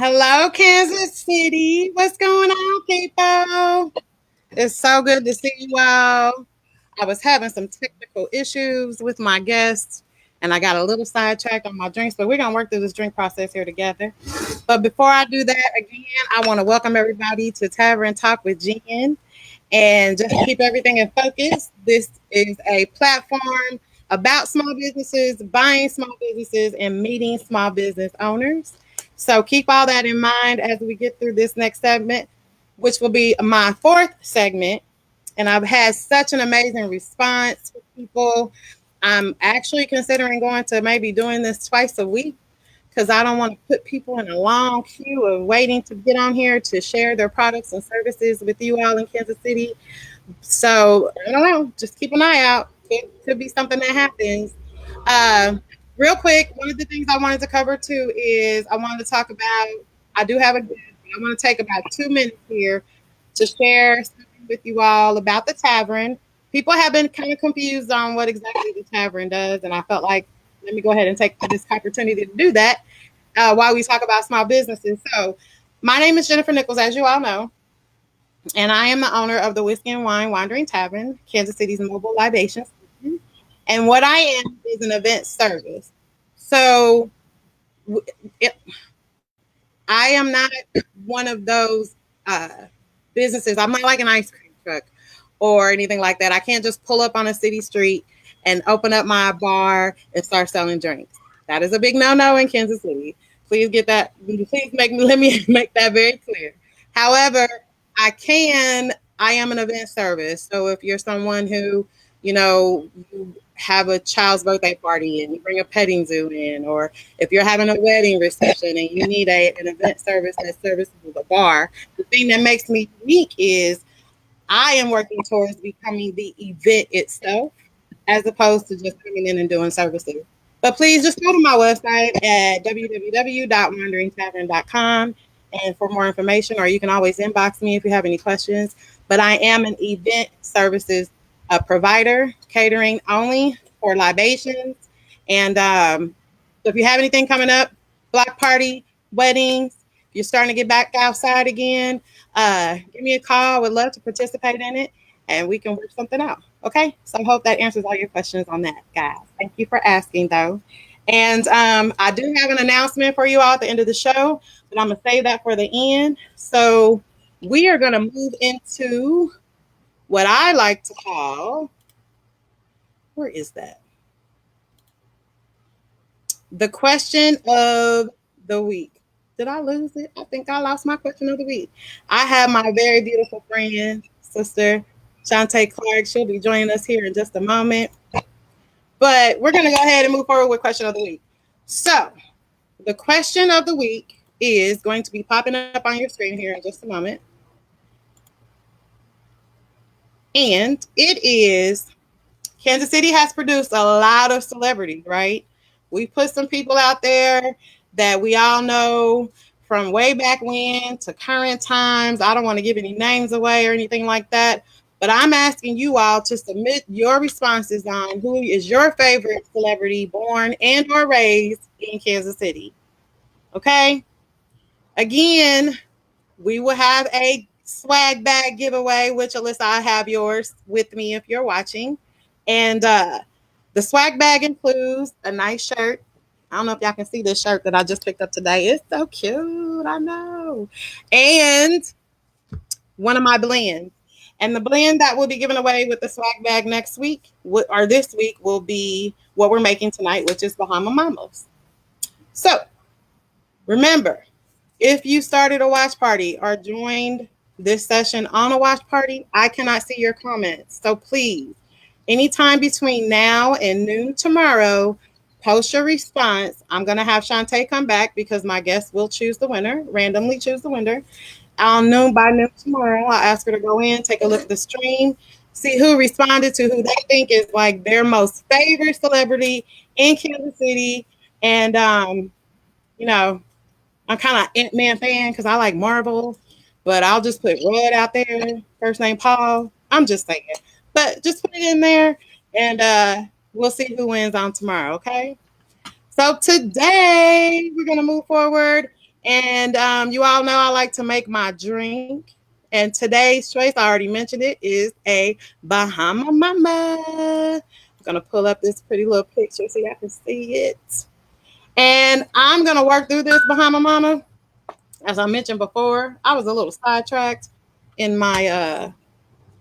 Hello, Kansas City. What's going on, people? It's so good to see you all. I was having some technical issues with my guests, and I got a little sidetracked on my drinks, but we're going to work through this drink process here together. But before I do that, again, I want to welcome everybody to Tavern Talk with Jen. And just to keep everything in focus, this is a platform about small businesses, buying small businesses, and meeting small business owners. So keep all that in mind as we get through this next segment, which will be my fourth segment. And I've had such an amazing response from people. I'm actually considering going to maybe doing this twice a week because I don't want to put people in a long queue of waiting to get on here to share their products and services with you all in Kansas City. So I don't know. Just keep an eye out. Could be something that happens. Uh, Real quick, one of the things I wanted to cover too is I wanted to talk about. I do have a. I want to take about 2 minutes here to share something with you all about the tavern. People have been kind of confused on what exactly the tavern does, and I felt like let me go ahead and take this opportunity to do that while we talk about small businesses. So, my name is Jennifer Nichols, as you all know, and I am the owner of the Whiskey and Wine Wandering Tavern, Kansas City's mobile libation station. And what I am is an event service. So, it, I am not one of those uh, businesses. I'm not like an ice cream truck or anything like that. I can't just pull up on a city street and open up my bar and start selling drinks. That is a big no-no in Kansas City. Please get that. Please let me make that very clear. However, I can. I am an event service. So if you're someone who, you have a child's birthday party and you bring a petting zoo in, or if you're having a wedding reception and you need an event service that services the bar, the thing that makes me unique is I am working towards becoming the event itself as opposed to just coming in and doing services. But please just go to my website at www.wanderingtavern.com and for more information, or you can always inbox me if you have any questions. But I am an event services provider, catering only for libations. And so if you have anything coming up, block party, weddings, if you're starting to get back outside again, give me a call. I would love to participate in it and we can work something out. Okay. So I hope that answers all your questions on that, guys. Thank you for asking, though. And I do have an announcement for you all at the end of the show, but I'm going to save that for the end. So we are going to move into what I like to call, where is that? The question of the week. Did I lose it? I think I lost my question of the week. I have my very beautiful friend, sister, Shawnte Clark. She'll be joining us here in just a moment. But we're going to go ahead and move forward with question of the week. So, the question of the week is going to be popping up on your screen here in just a moment. And it is Kansas City has produced a lot of celebrities, right? We put some people out there that we all know from way back when to current times. I don't want to give any names away or anything like that, but I'm asking you all to submit your responses on who is your favorite celebrity born and or raised in Kansas City. Okay? Again, we will have a swag bag giveaway, which Alyssa, I have yours with me if you're watching. And the swag bag includes a nice shirt. I don't know if y'all can see this shirt that I just picked up today. It's so cute. I know. And one of my blends. And the blend that will be given away with the swag bag next week or this week will be what we're making tonight, which is Bahama Mamas. So remember, if you started a watch party or joined this session on a watch party, I cannot see your comments. So please, anytime between now and noon tomorrow, post your response. I'm going to have Shawnte come back because my guest will choose the winner, randomly choose the winner. By noon tomorrow, I'll ask her to go in, take a look at the stream, see who responded to who they think is like their most favorite celebrity in Kansas City. And, you know, I'm kind of Ant-Man fan because I like Marvel, but I'll just put Rod out there, first name Paul. I'm just saying. But just put it in there and we'll see who wins on tomorrow, okay? So today we're going to move forward And you all know I like to make my drink. And today's choice, I already mentioned it, is a Bahama Mama. I'm going to pull up this pretty little picture so y'all can see it. And I'm going to work through this Bahama Mama. As I mentioned before, I was a little sidetracked in my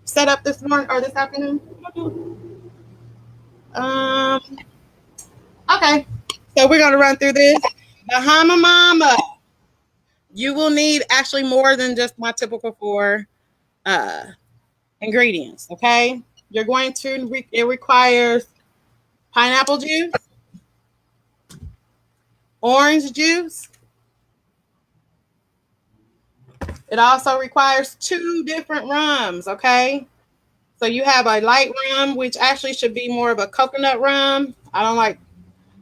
setup this morning or this afternoon. Um, okay. So we're going to run through this. Bahama Mama. You will need actually more than just my typical four uh, ingredients. Okay, you're going to. It requires pineapple juice, orange juice. It also requires two different rums. Okay, so you have a light rum, which actually should be more of a coconut rum. I don't like.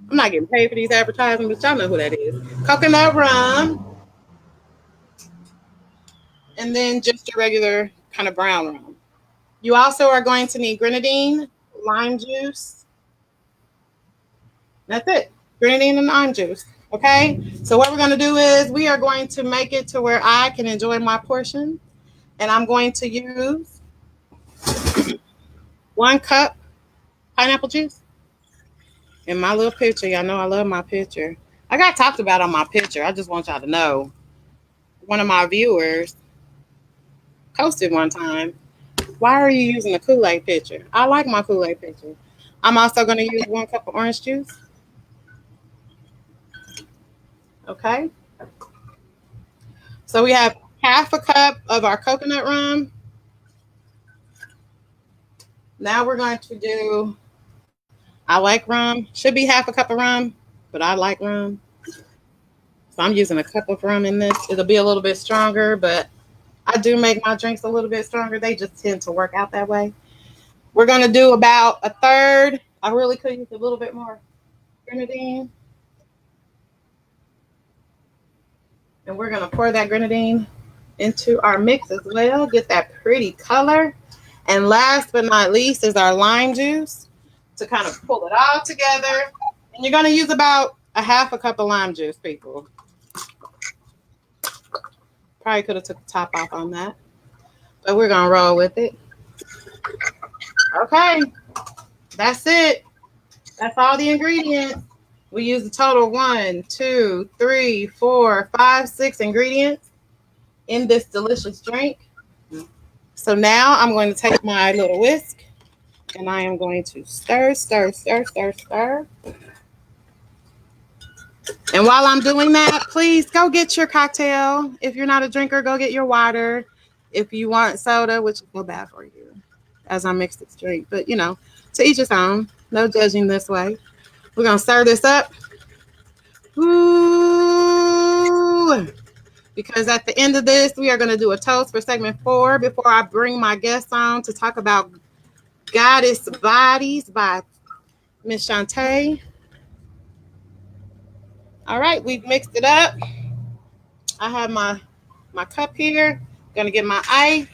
I'm not getting paid for these advertisements, but y'all know who that is. Coconut rum, and then just a regular kind of brown rum. You also are going to need grenadine, lime juice. That's it. Grenadine and lime juice. Okay. So what we're going to do is we are going to make it to where I can enjoy my portion. And I'm going to use 1 cup pineapple juice in my little picture. Y'all know I love my picture. I got talked about on my picture. I just want y'all to know. One of my viewers posted one time, why are you using a Kool-Aid picture? I like my Kool-Aid picture. I'm also going to use 1 cup of orange juice. Okay. So we have half a cup of our coconut rum. Now we're going to do, I like rum. Should be half a cup of rum, but I like rum. So I'm using a cup of rum in this. It'll be a little bit stronger, but I do make my drinks a little bit stronger. They just tend to work out that way. We're going to do about a third. I really could use a little bit more grenadine. And we're going to pour that grenadine into our mix as well. Get that pretty color. And last but not least is our lime juice to kind of pull it all together. And you're going to use about a half a cup of lime juice, people. Probably could have took the top off on that. But we're going to roll with it. Okay. That's it. That's all the ingredients. We use a total of 1, 2, 3, 4, 5, 6 ingredients in this delicious drink. So now I'm going to take my little whisk and I am going to stir, stir, stir, stir, stir. And while I'm doing that, please go get your cocktail. If you're not a drinker, go get your water. If you want soda, which is so bad for you as I mix this drink. But, to each his own. No judging this way. We're going to stir this up. Ooh. Because at the end of this, we are going to do a toast for segment 4 before I bring my guests on to talk about Goddess Bodies by Miss Shawnte. All right, we've mixed it up. I have my cup here. Gonna get my ice.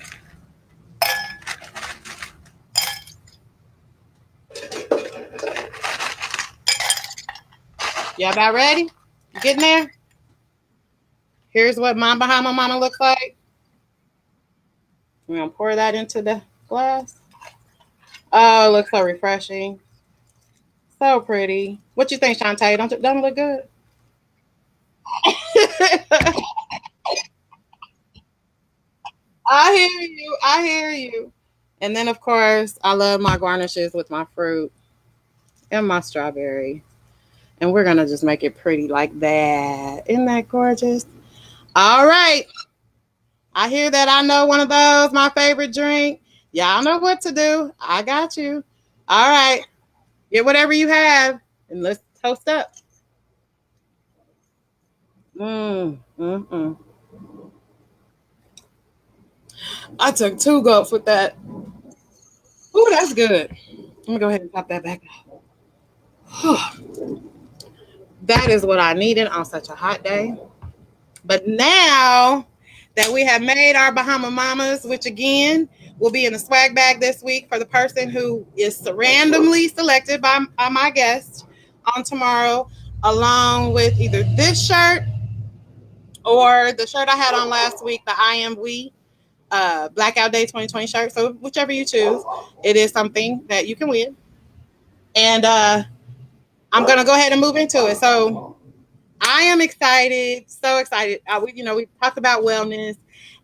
Y'all about ready? You getting there? Here's what my Bahama Mama looks like. We're gonna pour that into the glass. Oh, it looks so refreshing. So pretty. What you think, Shawnte? Don't it look good? I hear you. I hear you. And then, of course, I love my garnishes with my fruit and my strawberry. And we're going to just make it pretty like that. Isn't that gorgeous? All right. I hear that. I know one of those, my favorite drink. Y'all know what to do. I got you. All right. Get whatever you have and let's toast up. Mm, mm, mm. I took 2 gulps with that. Ooh, that's good. Let me go ahead and pop that back up. That is what I needed on such a hot day. But now that we have made our Bahama Mamas, which again will be in the swag bag this week for the person who is randomly selected by my guest on tomorrow, along with either this shirt or the shirt I had on last week, the I Am We Blackout Day 2020 shirt. So whichever you choose, it is something that you can win. And I'm gonna go ahead and move into it. So I am excited, so excited. We talked about wellness,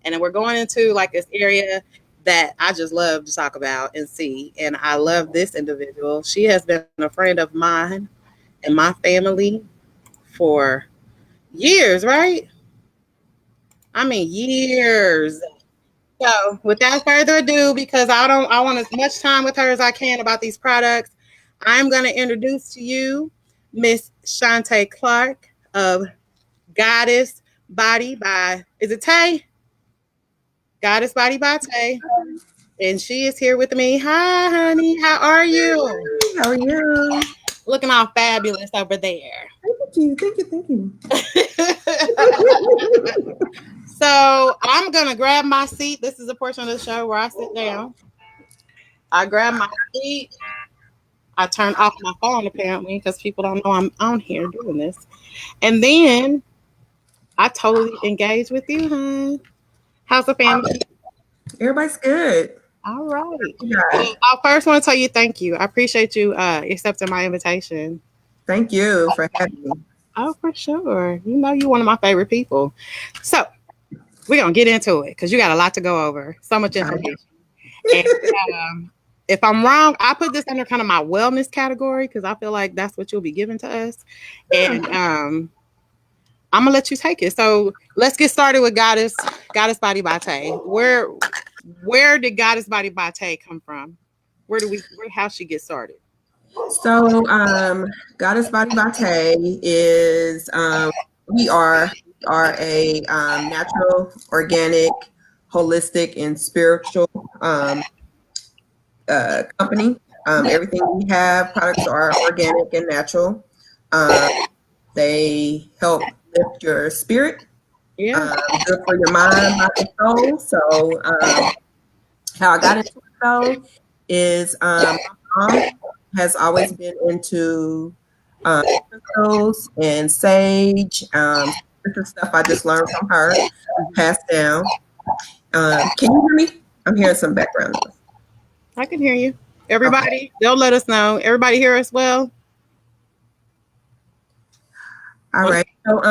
and then we're going into like this area that I just love to talk about and see. And I love this individual. She has been a friend of mine and my family for years, right? I mean years. So without further ado, because I want as much time with her as I can about these products, I'm gonna introduce to you Miss Shawnte Clark of Goddess Body by, is it Tay? Goddess Body by Tay. And she is here with me. Hi, honey. How are you? How are you? Looking all fabulous over there. Thank you. Thank you. Thank you. So I'm gonna grab my seat. This is a portion of the show where I sit down. I grab my seat. I turn off my phone apparently because people don't know I'm on here doing this. And then I totally engage with you, huh? How's the family? Everybody's good. All right. Yeah. Well, I first want to tell you thank you. I appreciate you accepting my invitation. Thank you for having me. Oh, for sure. You know, you're one of my favorite people. So we're going to get into it because you got a lot to go over. So much information. And if I'm wrong, I put this under kind of my wellness category because I feel like that's what you'll be giving to us. And I'm going to let you take it. So let's get started with Goddess Body by Tay. Where did Goddess Body by Tay come from? How she get started? So, Goddess Body Bate is we are a natural, organic, holistic, and spiritual company. Everything we have products are organic and natural. They help lift your spirit. Yeah. Good for your mind, body, and soul. So, how I got into it though is my mom has always been into crystals and sage. This is stuff I just learned from her, passed down. Can you hear me? I'm hearing some background noise. I can hear you. Everybody, they'll let us know. Everybody hear us well? All right. So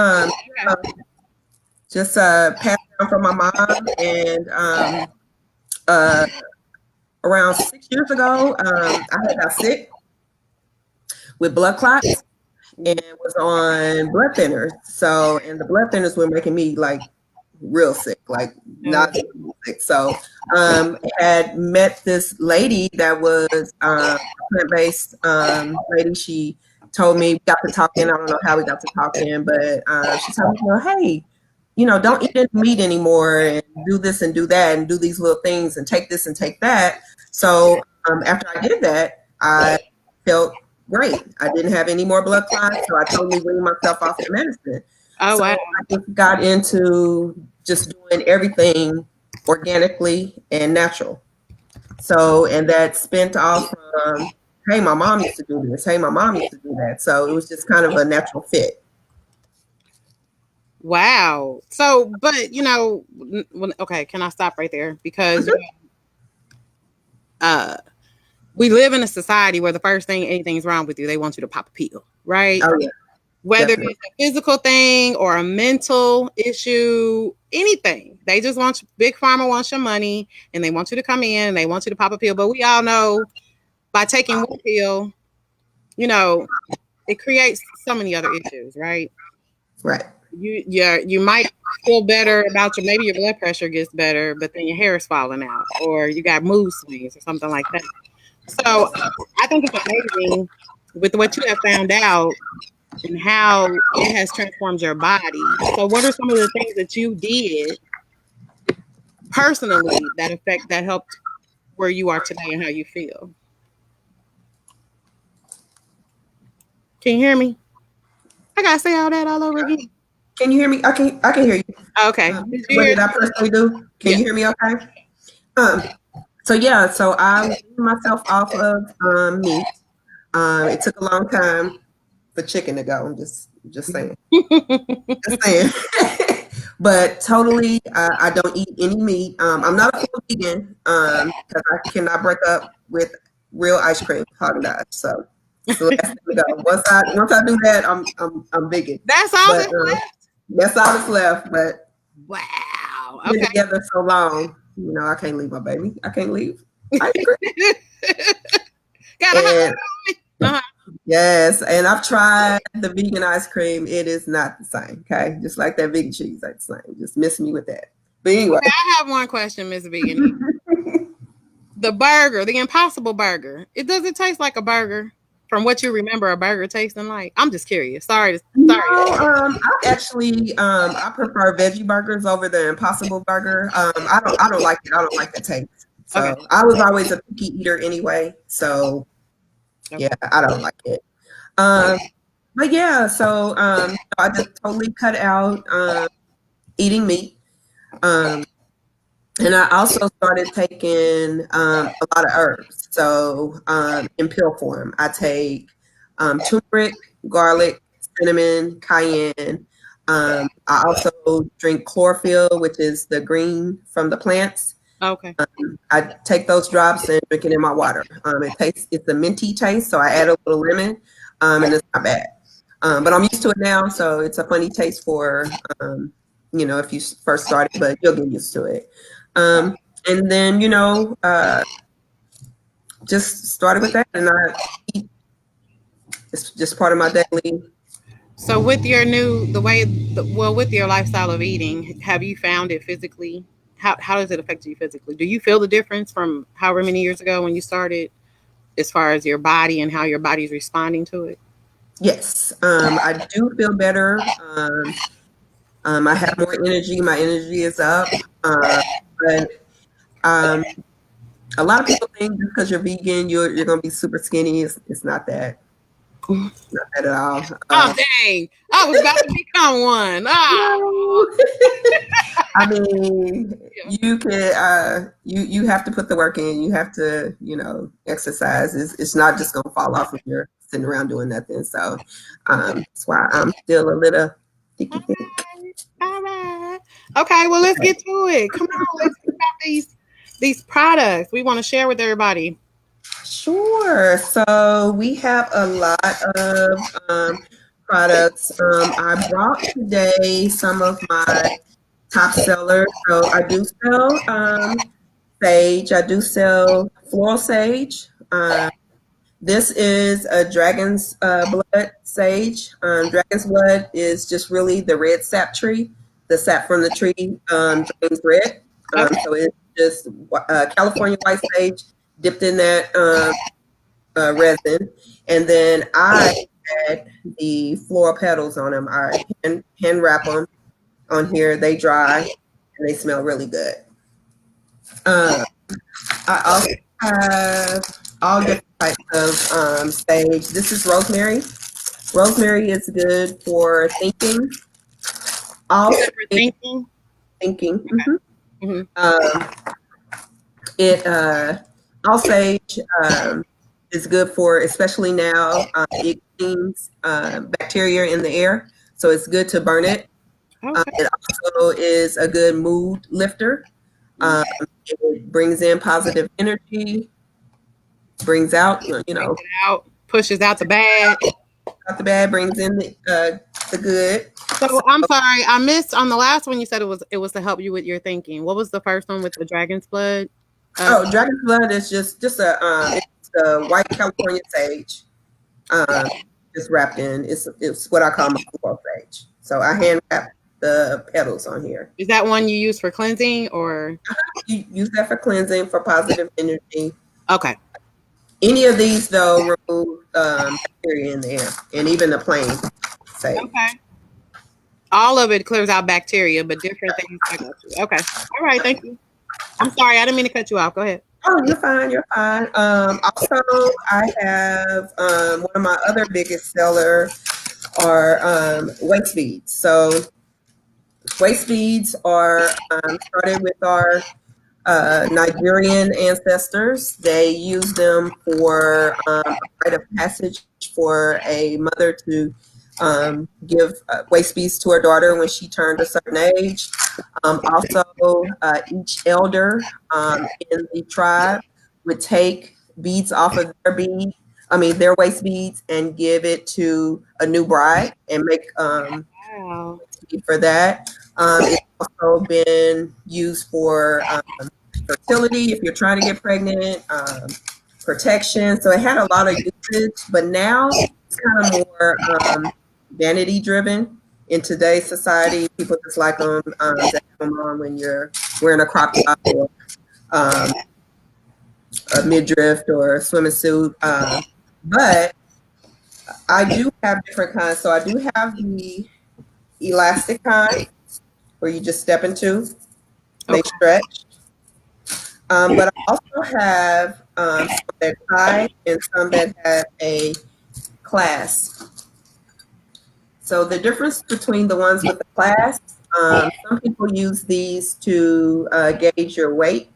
just passed down from my mom, and around 6 years ago, I had got sick with blood clots and was on blood thinners. So, and the blood thinners were making me like real sick, like not sick. So, had met this lady that was plant-based lady. She told me, we got to talking. I don't know how we got to talking, but she told me, hey, don't eat any meat anymore and do this and do that and do these little things and take this and take that. So after I did that, I felt great. I didn't have any more blood clots, so I totally weaned myself off the medicine. Oh, so wow. I just got into just doing everything organically and natural. So, and that spent off from, hey, my mom used to do this. Hey, my mom used to do that. So it was just kind of a natural fit. Wow. So, but okay, can I stop right there? Because we live in a society where the first thing anything's wrong with you, they want you to pop a pill, right? Oh, yeah. Whether Definitely. it's a physical thing or a mental issue, anything. They just want Big Pharma wants your money and they want you to come in and they want you to pop a pill. But we all know by taking one pill, it creates so many other issues, right? Right. You might feel better about maybe your blood pressure gets better, but then your hair is falling out, or you got mood swings or something like that. So I think it's amazing with what you have found out and how it has transformed your body. So what are some of the things that you did personally that helped where you are today and how you feel? Can you hear me? I gotta say all that all over again. Can you hear me? I can hear you. Okay. What did I personally do? Can you hear me okay? So I weaned myself off of meat. It took a long time for chicken to go. I'm just saying. Just saying. But totally, I don't eat any meat. I'm not a full vegan because I cannot break up with real ice cream, Haagen-Dazs. So it's the last thing to go. Once I do that, I'm vegan. That's all But that's left. that's all that's left. But Wow. been Okay. together so long, I can't leave my baby. I can't leave ice cream. Gotta have And it. Uh-huh. yes, and I've tried the vegan ice cream. It is not the same. Okay, just like that vegan cheese, ain't the same. Just miss me with that. But anyway. Okay, I have one question, Miss Vegan. The burger, the Impossible Burger. It does it taste like a burger from what you remember a burger tasting like? I'm just curious. Sorry. No, I actually I prefer veggie burgers over the Impossible Burger. I don't like it. I don't like the taste. Okay. So I was always a picky eater anyway. So yeah, Okay. I don't like it. Um, but yeah, so I just totally cut out eating meat. Um, and I also started taking a lot of herbs. So in pill form, I take turmeric, garlic, cinnamon, cayenne. I also drink chlorophyll, which is the green from the plants. Okay. I take those drops and drink it in my water. It's a minty taste, so I add a little lemon, and it's not bad. But I'm used to it now, so it's a funny taste for if you first started, but you'll get used to it. Um, and then just started with that, and I eat. It's just part of my daily. So with your with your lifestyle of eating, have you found it physically? How does it affect you physically? Do you feel the difference from however many years ago when you started, as far as your body and how your body's responding to it? Yes, I do feel better. I have more energy. My energy is up. But um, a lot of people think just because you're vegan, you're going to be super skinny. It's not that. Not that at all. Oh dang! I was about to become one. Ah, No. I mean, yeah. you can you have to put the work in. You have to exercise. It's not just gonna fall off when you're sitting around doing nothing. So that's why I'm still a little All thicky thick. right. All right. Okay. Well, let's get to it. Come on. Let's talk about these products we want to share with everybody. Sure. So we have a lot of products. I brought today some of my top sellers. So I do sell sage. I do sell floral sage. This is a dragon's blood sage. Dragon's blood is just really the red sap tree. The sap from the tree drains red. Okay. So it's just California white sage dipped in that resin. And then I add the floral petals on them. I hand wrap them on here. They dry and they smell really good. Uh, I also have all different types of sage. This is rosemary. Rosemary is good for thinking. All Good for sage, thinking. thinking. Hmm. Um, it all sage is good for, especially now. It cleans bacteria in the air, so it's good to burn it. Okay. It also is a good mood lifter. Um, it brings in positive energy, brings out, Brings it out. Pushes out the bad. out the bad, brings in the good. So I'm sorry, I missed on the last one. You said it was to help you with your thinking. What was the first one with the dragon's blood? Oh, dragon's blood is just it's a white California sage, um, just wrapped in. It's what I call my floral sage. So I hand wrap the petals on here. Is that one you use for cleansing or? You use that for cleansing, for positive energy. Okay. Any of these though remove bacteria in the air, and even the plain sage. Okay. All of it clears out bacteria, but different things. I got you. Okay. All right. Thank you. I'm sorry. I didn't mean to cut you off. Go ahead. Oh, you're fine. You're fine. Also, I have one of my other biggest seller are waist beads. So waist beads are started with our Nigerian ancestors. They use them for a rite of passage for a mother to give waist beads to her daughter when she turned a certain age. Also, each elder in the tribe would take beads off of their waist beads, and give it to a new bride and make Wow. for that. It's also been used for fertility if you're trying to get pregnant, protection. So it had a lot of usage, but now it's kind of more vanity driven in today's society. People just like to have them on when you're wearing a crop top or um, a midriff or a swimming suit. But I do have different kinds. So I do have the elastic kind where you just step into, they Okay. stretch. But I also have some that tie and some that have a clasp. So the difference between the ones with the clasp, some people use these to gauge your weight.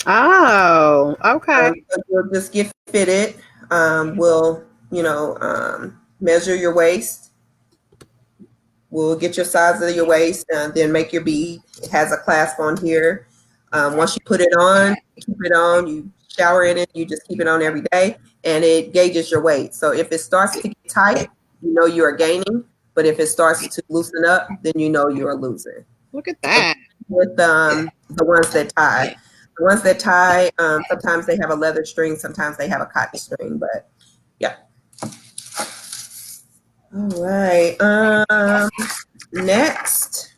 Oh, okay. So you'll just get fitted. We'll, measure your waist. We'll get your size of your waist and then make your bead. It has a clasp on here. Once you put it on, you keep it on, you shower in it, you just keep it on every day, and it gauges your weight. So if it starts to get tight, you know you are gaining. But if it starts to loosen up, then you know you are losing. Look at So that. with the ones that tie. The ones that tie, sometimes they have a leather string, sometimes they have a cotton string, but yeah. All right. Next,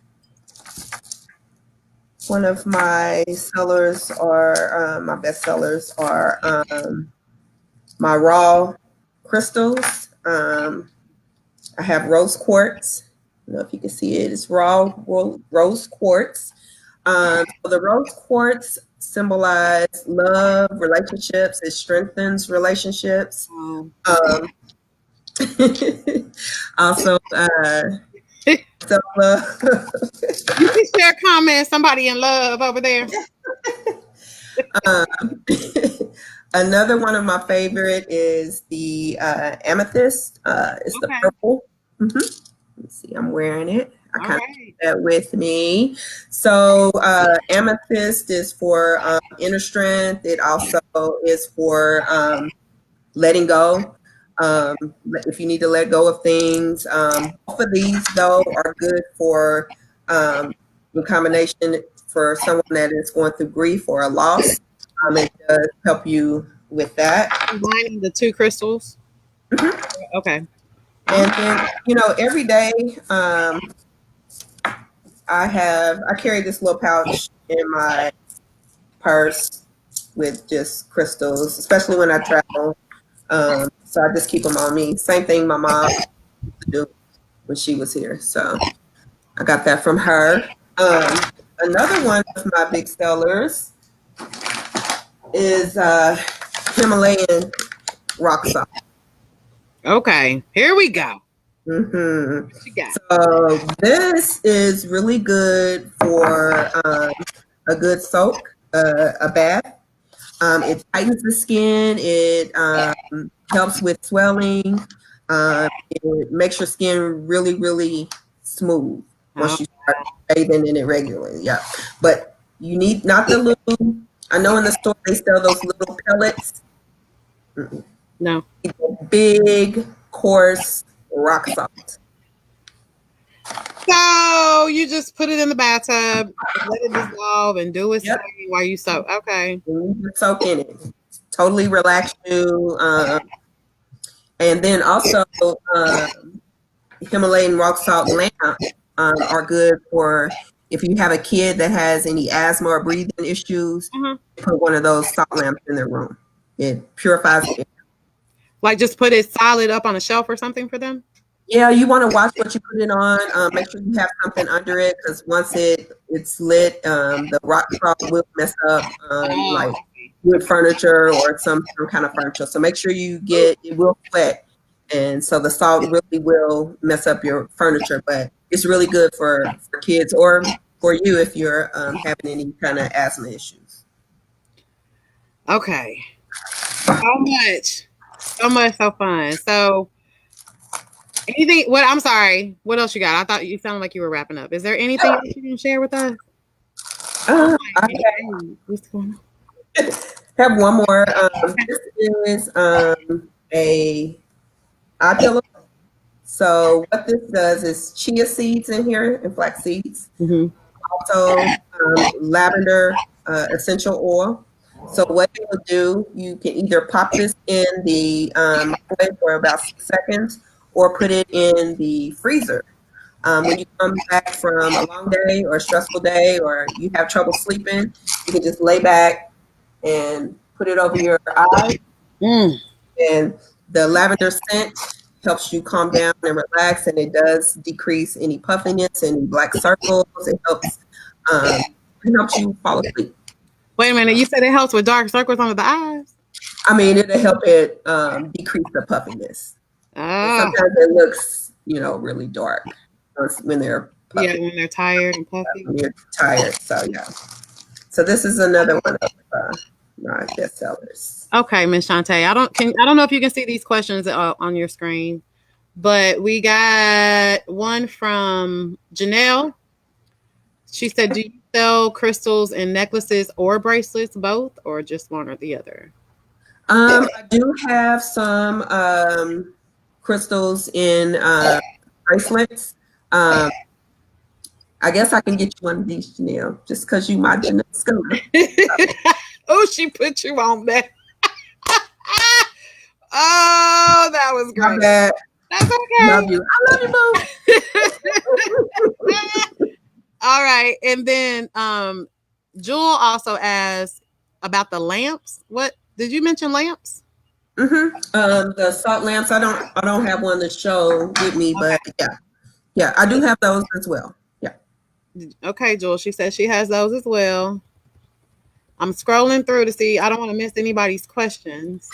one of my sellers are my best sellers are my raw crystals. I have rose quartz. I don't know if you can see it. It's rose quartz. So the rose quartz symbolize love, relationships. It strengthens relationships. Um, Um, also, self love. you can share comments. Somebody in love over there. Um, another one of my favorite is the amethyst. It's the Okay. purple. Let's see, I'm wearing it. I All kind of right. keep that with me. So amethyst is for inner strength. It also is for letting go. Um, if you need to let go of things, both of these though are good for in combination for someone that is going through grief or a loss. It does help you with that. Combining the two crystals. Mhm. Okay. All And right. then, every day I carry this little pouch in my purse with just crystals, especially when I travel. So I just keep them on me. Same thing my mom used to do when she was here. So I got that from her. Another one of my big sellers is Himalayan rock salt. Okay. Here we go. Hmm. What you got? So this is really good for a good soak, a bath. It tightens the skin. It helps with swelling. It makes your skin really, really smooth Oh, once you start bathing in it regularly. Yeah, but you need not the little. I know in the store they sell those little pellets. Mm-mm. no. Big, coarse rock salt. So you just put it in the bathtub, let it dissolve, and do its Yep, thing while you soak. Okay. you need to soak in it. Totally relax you. And then also, Himalayan rock salt lamp are good for if you have a kid that has any asthma or breathing issues. Uh-huh. Put one of those salt lamps in their room. It purifies the air. Like just put it solid up on a shelf or something for them. Yeah, you want to watch what you put it on. Make sure you have something under it because once it's lit, the rock salt will mess up Oh, like wood furniture or some kind of furniture. So make sure it will sweat, and so the salt really will mess up your furniture. But it's really good for kids or for you if you're having any kind of asthma issues. okay. So much. So much. So fun. So Anything? What? I'm sorry. What else you got? I thought you sounded like you were wrapping up. Is there anything else you can share with us? I'm like, I hey, what's going on? have one more. Okay. This is a eye pillow. So what this does is chia seeds in here and flax seeds. Mm-hmm. Also lavender essential oil. So what you will do, you can either pop this in the microwave for about 6 seconds, or put it in the freezer. When you come back from a long day or a stressful day, or you have trouble sleeping, you can just lay back and put it over your eyes, Mm. and the lavender scent helps you calm down and relax, and it does decrease any puffiness, any black circles. Um, it helps you fall asleep. Wait a minute. You said it helps with dark circles under the eyes. I mean, it'll help it decrease the puffiness. And Ah, sometimes it looks, really dark when they're yeah. puffy, When they're tired and puffy. when you're tired. So yeah. So this is another one of my bestsellers. Okay, Miss Shantae. I don't know if you can see these questions on your screen, but we got one from Janelle. She said, "Do you sell crystals and necklaces or bracelets, both, or just one or the other?" I do have some crystals in bracelets. Um, I guess I can get you one of these, Janelle, just because you my Janelle scholar. Oh, she put you on that. Oh, that was My great. bad. That's Love okay. you. I love you, boo. All right. And then Jewel also asked about the lamps. What did you mention lamps? The salt lamps. I don't have one to show with me, but yeah, yeah, I do have those as well. Yeah. Okay, Jewel. She said she has those as well. I'm scrolling through to see. I don't want to miss anybody's questions.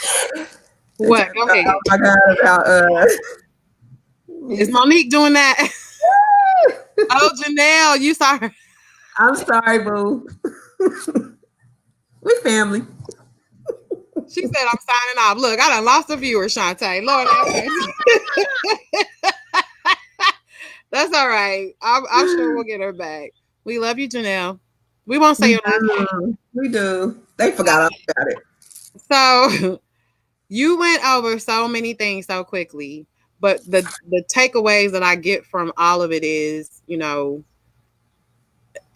They What? talk Go about, ahead. oh my God, about Is music. Monique doing that? Oh, Janelle, you saw her. I'm sorry, boo. We family. She said I'm signing off. Look, I done lost a viewer, Shantae. Lord have mercy. That's all right. I'm sure we'll get her back. We love you, Janelle. We won't say We your last name. do. We do. They forgot all about it. So you went over so many things so quickly, but the takeaways that I get from all of it is,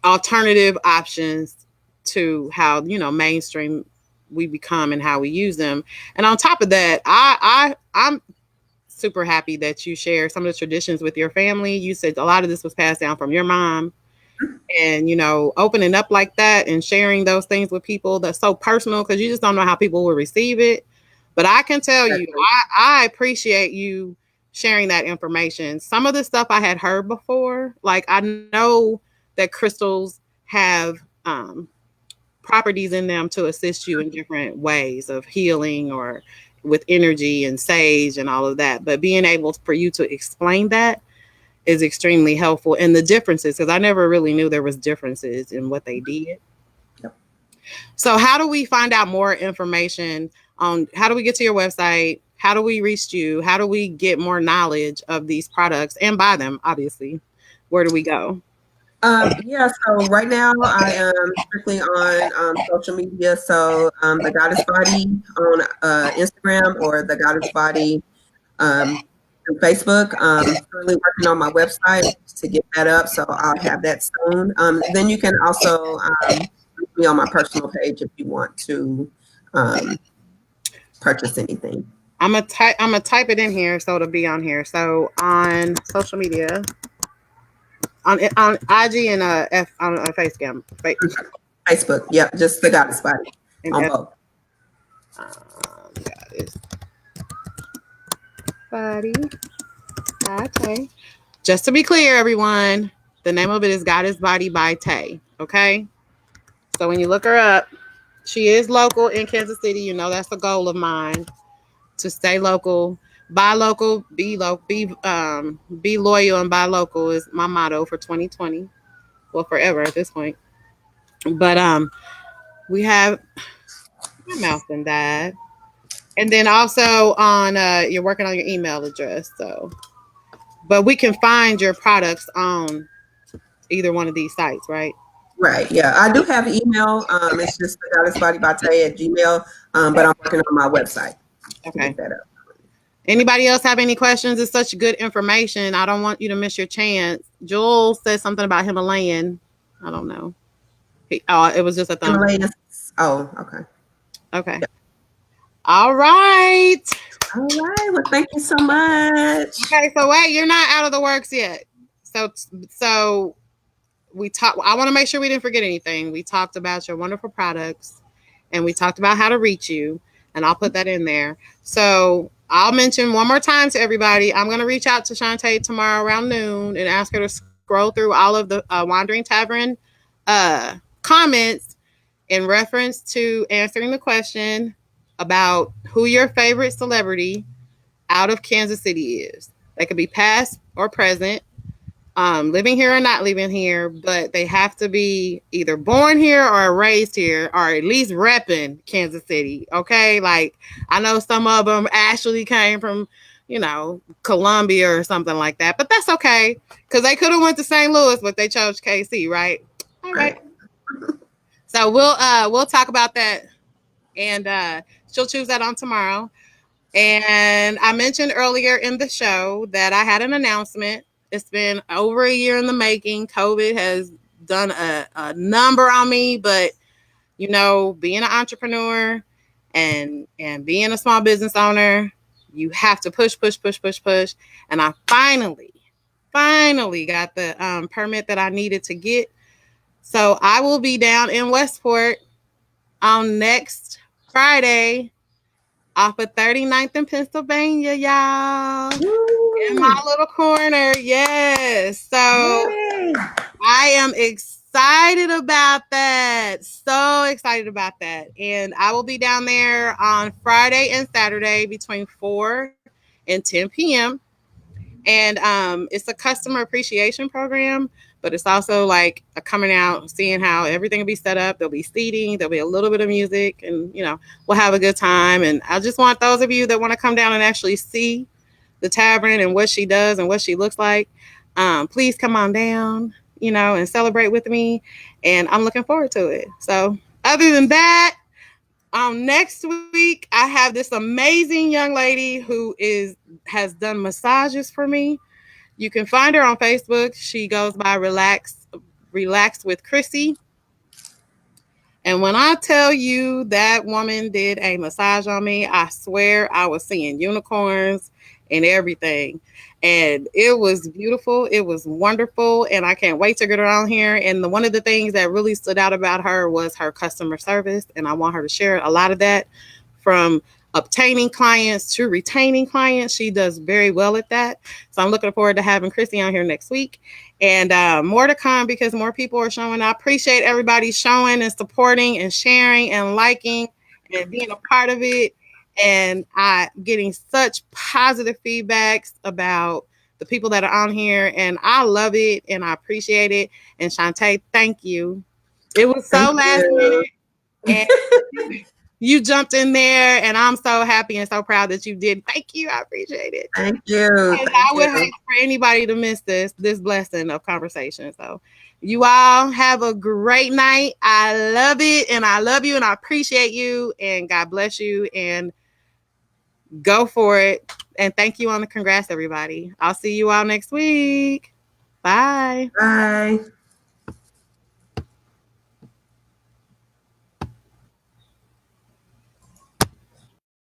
alternative options to how, mainstream we become and how we use them. And on top of that, I'm super happy that you share some of the traditions with your family. You said a lot of this was passed down from your mom, and opening up like that and sharing those things with people, that's so personal, because you just don't know how people will receive it. But I can tell you, I appreciate you sharing that information. Some of the stuff I had heard before, like I know that crystals have properties in them to assist you in different ways of healing or with energy and sage and all of that, but being able for you to explain that is extremely helpful, and the differences, because I never really knew there was differences in what they did. Yep. So how do we find out more information on, how do we get to your website? How do we reach you? How do we get more knowledge of these products and buy them, obviously? Where do we go? Yeah, so right now I am strictly on social media. So the Goddess Body on Instagram, or the Goddess Body on Facebook. Currently working on my website to get that up, so I'll have that soon. Then you can also reach me on my personal page if you want to um, purchase anything. I'm gonna type it in here so it'll be on here. So on social media, on IG and on Facebook, Facebook, yep, just the Goddess Body and on both. got it. Body. Okay. Just to be clear, everyone, the name of it is Goddess Body by Tay. Okay. So when you look her up, she is local in Kansas City. That's a goal of mine, to stay local, buy local, be loyal and buy local is my motto for 2020. Well, forever at this point. But we have my mouth and died. And then also on you're working on your email address. So But we can find your products on either one of these sites, right? Right. Yeah. I do have an email. It's just goddessbodybate@gmail. But I'm working on my website to get Okay. that up. Anybody else have any questions? It's such good information. I don't want you to miss your chance. Joel said something about Himalayan. I don't know. It was just a thumbs up. Himalayas. Oh, okay. Okay. All right. All right. Well, thank you so much. Okay. So wait, you're not out of the works yet. So we talked. I want to make sure we didn't forget anything. We talked about your wonderful products, and we talked about how to reach you, and I'll put that in there. So I'll mention one more time to everybody. I'm going to reach out to Shawnte tomorrow around noon and ask her to scroll through all of the Wandering Tavern comments in reference to answering the question about who your favorite celebrity out of Kansas City is. They could be past or present, living here or not living here, but they have to be either born here or raised here, or at least repping Kansas City. Okay, like I know some of them actually came from, Columbia or something like that, but that's okay because they could have went to St. Louis, but they chose KC, right? All right. Right. So we'll talk about that, and she'll choose that on tomorrow. And I mentioned earlier in the show that I had an announcement. It's been over a year in the making. COVID has done a number on me, but being an entrepreneur and being a small business owner, you have to push, push, push, push, push. And I finally got the permit that I needed to get. So I will be down in Westport on next Friday off of 39th in Pennsylvania, y'all. In my Woo! little corner. Yes. So Yay! I am excited about that. So excited about that. And I will be down there on Friday and Saturday between 4 and 10 p.m. And it's a customer appreciation program, but it's also like a coming out, seeing how everything will be set up. There'll be seating, there'll be a little bit of music, and we'll have a good time. And I just want those of you that want to come down and actually see the tavern and what she does and what she looks like, please come on down, and celebrate with me. And I'm looking forward to it. So other than that, next week I have this amazing young lady who has done massages for me. You can find her on Facebook. She goes by Relax with Chrissy. And when I tell you that woman did a massage on me, I swear I was seeing unicorns and everything. And it was beautiful. It was wonderful. And I can't wait to get her on here. And one of the things that really stood out about her was her customer service. And I want her to share a lot of that, from obtaining clients to retaining clients. She does very well at that. So I'm looking forward to having Chrissy on here next week. And more to come because more people are showing. I appreciate everybody showing and supporting and sharing and liking and being a part of it. And I getting such positive feedbacks about the people that are on here. And I love it and I appreciate it. And Shawnte, thank you. It was Thank so last you. minute. And you jumped in there, and I'm so happy and so proud that you did. Thank you. I appreciate it. Thank you. And Thank I would you. hate for anybody to miss this blessing of conversation. So you all have a great night. I love it, and I love you, and I appreciate you, and God bless you, and go for it. And thank you on the congrats, everybody. I'll see you all next week. Bye. Bye.